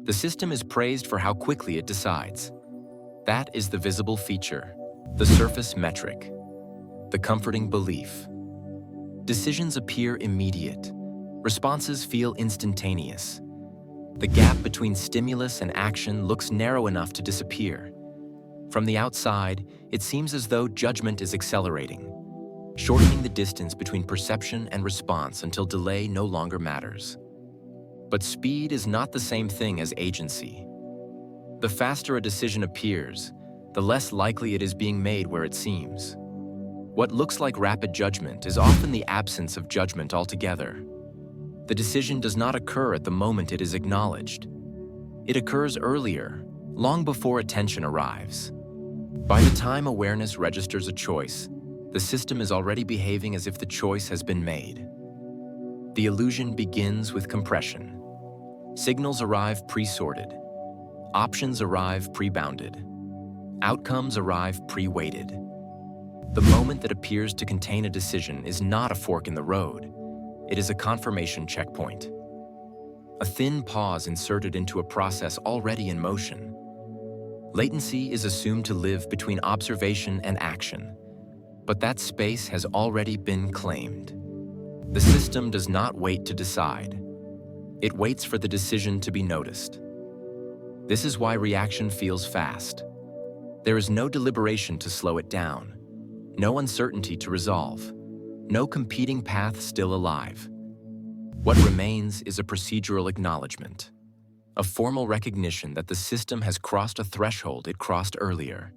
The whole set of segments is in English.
The system is praised for how quickly it decides. That is the visible feature, the surface metric, the comforting belief. Decisions appear immediate. Responses feel instantaneous. The gap between stimulus and action looks narrow enough to disappear. From the outside, it seems as though judgment is accelerating, shortening the distance between perception and response until delay no longer matters. But speed is not the same thing as agency. The faster a decision appears, the less likely it is being made where it seems. What looks like rapid judgment is often the absence of judgment altogether. The decision does not occur at the moment it is acknowledged. It occurs earlier, long before attention arrives. By the time awareness registers a choice, the system is already behaving as if the choice has been made. The illusion begins with compression. Signals arrive pre-sorted. Options arrive pre-bounded. Outcomes arrive pre-weighted. The moment that appears to contain a decision is not a fork in the road. It is a confirmation checkpoint. A thin pause inserted into a process already in motion. Latency is assumed to live between observation and action, but that space has already been claimed. The system does not wait to decide. It waits for the decision to be noticed. This is why reaction feels fast. There is no deliberation to slow it down, no uncertainty to resolve, no competing path still alive. What remains is a procedural acknowledgement, a formal recognition that the system has crossed a threshold it crossed earlier.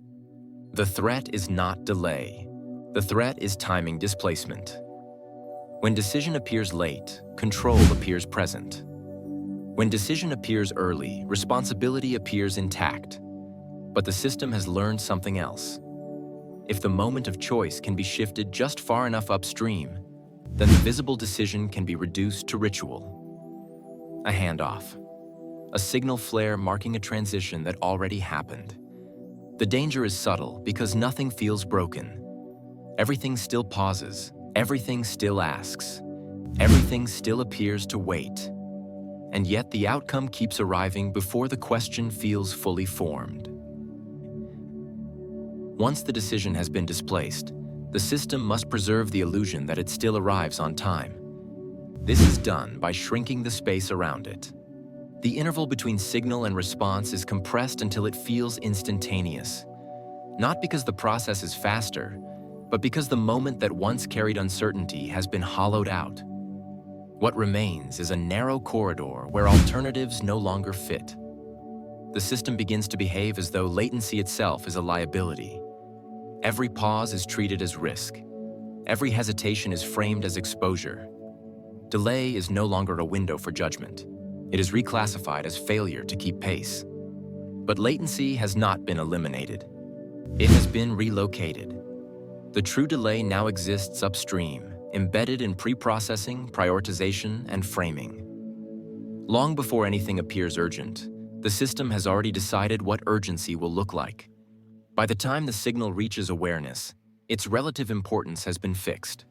The threat is not delay. The threat is timing displacement. When decision appears late, control appears present. When decision appears early, responsibility appears intact. But the system has learned something else. If the moment of choice can be shifted just far enough upstream, then the visible decision can be reduced to ritual. A handoff. A signal flare marking a transition that already happened. The danger is subtle because nothing feels broken. Everything still pauses. Everything still asks. Everything still appears to wait. And yet the outcome keeps arriving before the question feels fully formed. Once the decision has been displaced, the system must preserve the illusion that it still arrives on time. This is done by shrinking the space around it. The interval between signal and response is compressed until it feels instantaneous. Not because the process is faster, but because the moment that once carried uncertainty has been hollowed out. What remains is a narrow corridor where alternatives no longer fit. The system begins to behave as though latency itself is a liability. Every pause is treated as risk. Every hesitation is framed as exposure. Delay is no longer a window for judgment. It is reclassified as failure to keep pace. But latency has not been eliminated. It has been relocated. The true delay now exists upstream, embedded in pre-processing, prioritization, and framing. Long before anything appears urgent, the system has already decided what urgency will look like. By the time the signal reaches awareness, its relative importance has been fixed.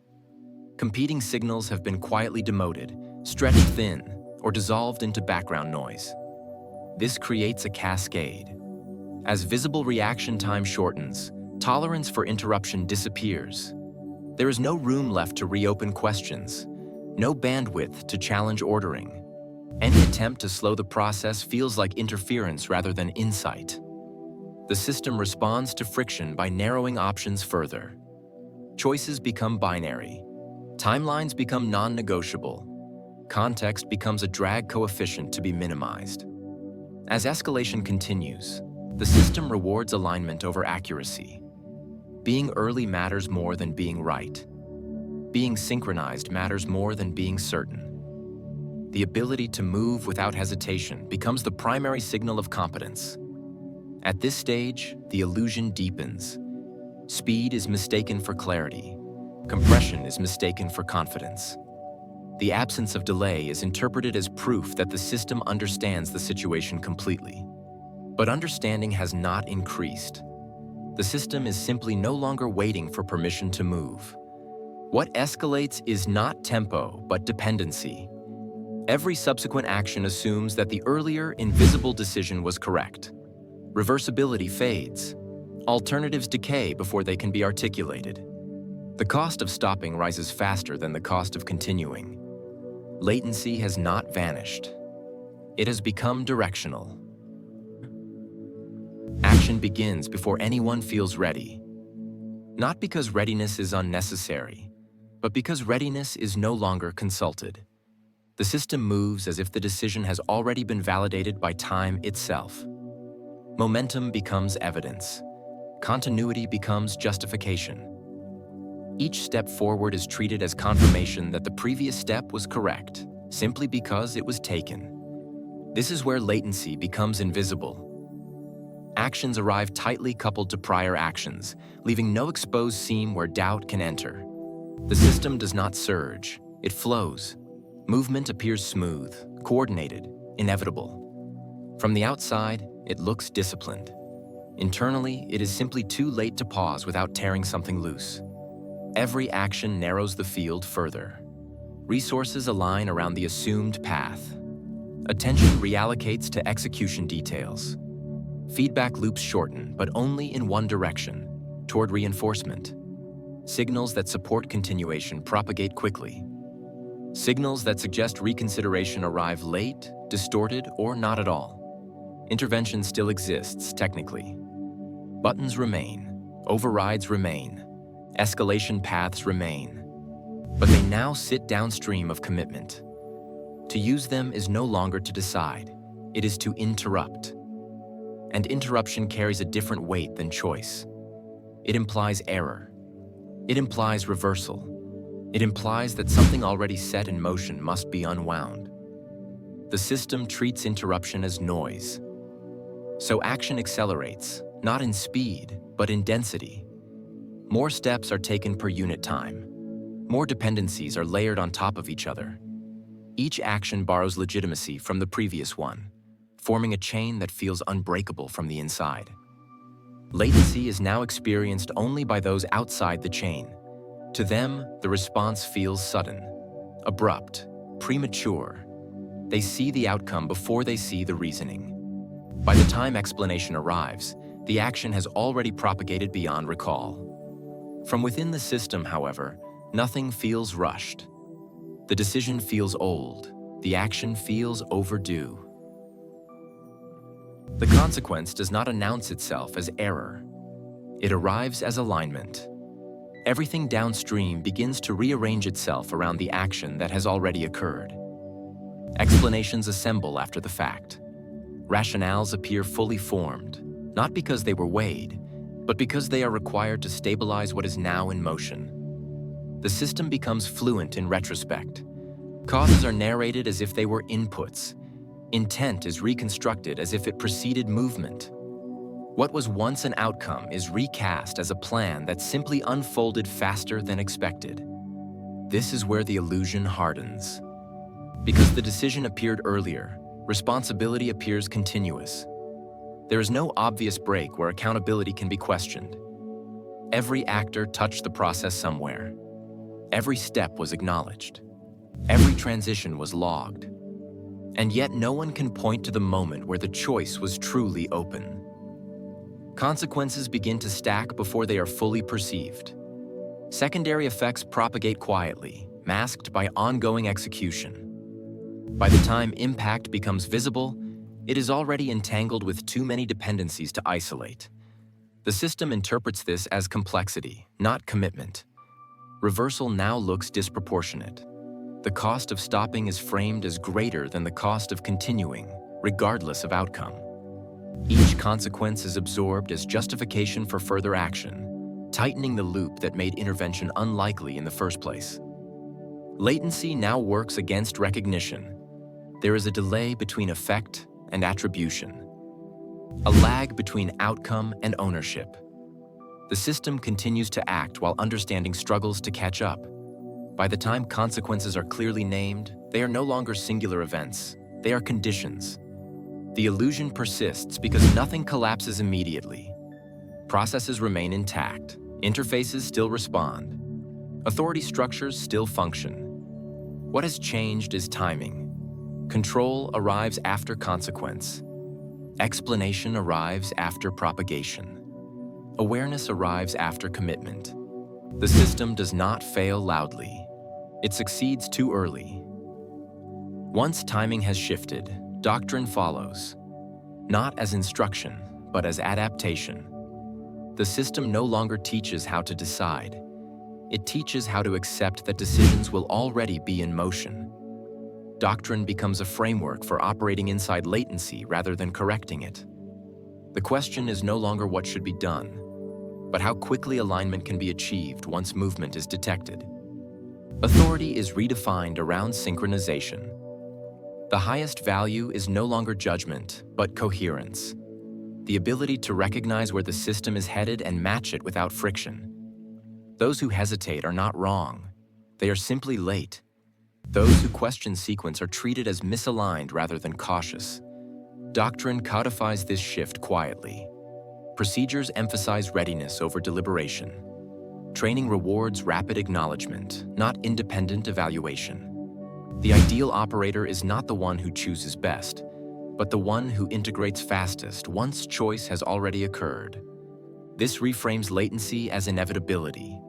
Competing signals have been quietly demoted, stretched thin, or dissolved into background noise. This creates a cascade. As visible reaction time shortens, tolerance for interruption disappears. There is no room left to reopen questions, no bandwidth to challenge ordering. Any attempt to slow the process feels like interference rather than insight. The system responds to friction by narrowing options further. Choices become binary. Timelines become non-negotiable. Context becomes a drag coefficient to be minimized. As escalation continues, the system rewards alignment over accuracy. Being early matters more than being right. Being synchronized matters more than being certain. The ability to move without hesitation becomes the primary signal of competence. At this stage, the illusion deepens. Speed is mistaken for clarity. Compression is mistaken for confidence. The absence of delay is interpreted as proof that the system understands the situation completely. But understanding has not increased. The system is simply no longer waiting for permission to move. What escalates is not tempo, but dependency. Every subsequent action assumes that the earlier, invisible decision was correct. Reversibility fades. Alternatives decay before they can be articulated. The cost of stopping rises faster than the cost of continuing. Latency has not vanished. It has become directional. Action begins before anyone feels ready. Not because readiness is unnecessary, but because readiness is no longer consulted. The system moves as if the decision has already been validated by time itself. Momentum becomes evidence. Continuity becomes justification. Each step forward is treated as confirmation that the previous step was correct, simply because it was taken. This is where latency becomes invisible. Actions arrive tightly coupled to prior actions, leaving no exposed seam where doubt can enter. The system does not surge, it flows. Movement appears smooth, coordinated, inevitable. From the outside, it looks disciplined. Internally, it is simply too late to pause without tearing something loose. Every action narrows the field further. Resources align around the assumed path. Attention reallocates to execution details. Feedback loops shorten, but only in one direction, toward reinforcement. Signals that support continuation propagate quickly. Signals that suggest reconsideration arrive late, distorted, or not at all. Intervention still exists, technically. Buttons remain, overrides remain, escalation paths remain, but they now sit downstream of commitment. To use them is no longer to decide, it is to interrupt. And interruption carries a different weight than choice. It implies error. It implies reversal. It implies that something already set in motion must be unwound. The system treats interruption as noise. So action accelerates, not in speed, but in density. More steps are taken per unit time. More dependencies are layered on top of each other. Each action borrows legitimacy from the previous one, forming a chain that feels unbreakable from the inside. Latency is now experienced only by those outside the chain. To them, the response feels sudden, abrupt, premature. They see the outcome before they see the reasoning. By the time explanation arrives, the action has already propagated beyond recall. From within the system, however, nothing feels rushed. The decision feels old. The action feels overdue. The consequence does not announce itself as error. It arrives as alignment. Everything downstream begins to rearrange itself around the action that has already occurred. Explanations assemble after the fact. Rationales appear fully formed, not because they were weighed, but because they are required to stabilize what is now in motion. The system becomes fluent in retrospect. Causes are narrated as if they were inputs. Intent is reconstructed as if it preceded movement. What was once an outcome is recast as a plan that simply unfolded faster than expected. This is where the illusion hardens. Because the decision appeared earlier, responsibility appears continuous. There is no obvious break where accountability can be questioned. Every actor touched the process somewhere. Every step was acknowledged. Every transition was logged. And yet no one can point to the moment where the choice was truly open. Consequences begin to stack before they are fully perceived. Secondary effects propagate quietly, masked by ongoing execution. By the time impact becomes visible, it is already entangled with too many dependencies to isolate. The system interprets this as complexity, not commitment. Reversal now looks disproportionate. The cost of stopping is framed as greater than the cost of continuing, regardless of outcome. Each consequence is absorbed as justification for further action, tightening the loop that made intervention unlikely in the first place. Latency now works against recognition. There is a delay between effect and attribution, a lag between outcome and ownership. The system continues to act while understanding struggles to catch up. By the time consequences are clearly named, they are no longer singular events, they are conditions. The illusion persists because nothing collapses immediately. Processes remain intact, interfaces still respond, authority structures still function. What has changed is timing. Control arrives after consequence. Explanation arrives after propagation. Awareness arrives after commitment. The system does not fail loudly. It succeeds too early. Once timing has shifted, doctrine follows, not as instruction, but as adaptation. The system no longer teaches how to decide. It teaches how to accept that decisions will already be in motion. Doctrine becomes a framework for operating inside latency rather than correcting it. The question is no longer what should be done, but how quickly alignment can be achieved once movement is detected. Authority is redefined around synchronization. The highest value is no longer judgment, but coherence. The ability to recognize where the system is headed and match it without friction. Those who hesitate are not wrong. They are simply late. Those who question sequence are treated as misaligned rather than cautious. Doctrine codifies this shift quietly. Procedures emphasize readiness over deliberation. Training rewards rapid acknowledgement, not independent evaluation. The ideal operator is not the one who chooses best, but the one who integrates fastest once choice has already occurred. This reframes latency as inevitability.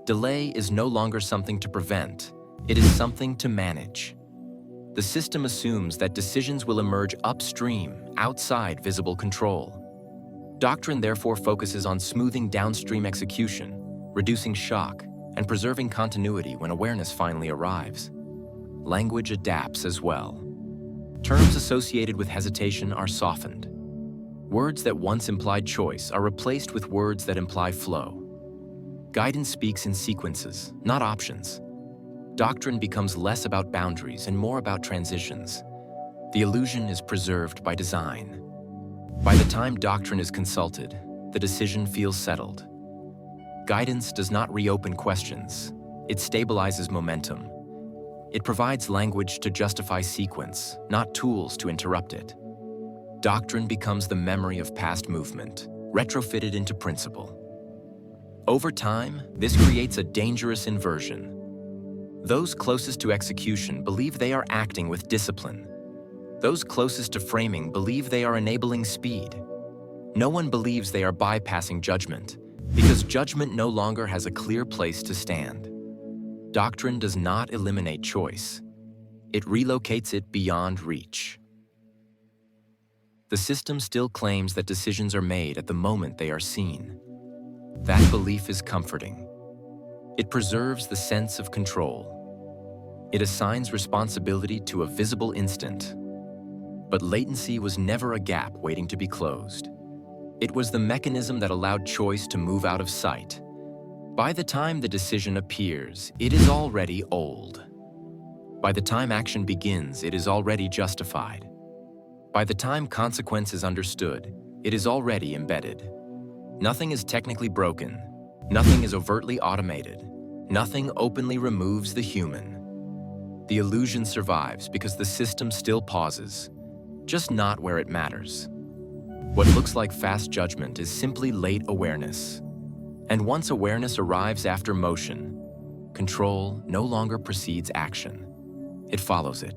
Delay is no longer something to prevent, it is something to manage. The system assumes that decisions will emerge upstream, outside visible control. Doctrine therefore focuses on smoothing downstream execution, reducing shock, and preserving continuity when awareness finally arrives. Language adapts as well. Terms associated with hesitation are softened. Words that once implied choice are replaced with words that imply flow. Guidance speaks in sequences, not options. Doctrine becomes less about boundaries and more about transitions. The illusion is preserved by design. By the time doctrine is consulted, the decision feels settled. Guidance does not reopen questions. It stabilizes momentum. It provides language to justify sequence, not tools to interrupt it. Doctrine becomes the memory of past movement, retrofitted into principle. Over time, this creates a dangerous inversion. Those closest to execution believe they are acting with discipline. Those closest to framing believe they are enabling speed. No one believes they are bypassing judgment, because judgment no longer has a clear place to stand. Doctrine does not eliminate choice. It relocates it beyond reach. The system still claims that decisions are made at the moment they are seen. That belief is comforting. It preserves the sense of control. It assigns responsibility to a visible instant. But latency was never a gap waiting to be closed. It was the mechanism that allowed choice to move out of sight. By the time the decision appears, it is already old. By the time action begins, it is already justified. By the time consequence is understood, it is already embedded. Nothing is technically broken. Nothing is overtly automated. Nothing openly removes the human. The illusion survives because the system still pauses, just not where it matters. What looks like fast judgment is simply late awareness. And once awareness arrives after motion, control no longer precedes action. It follows it.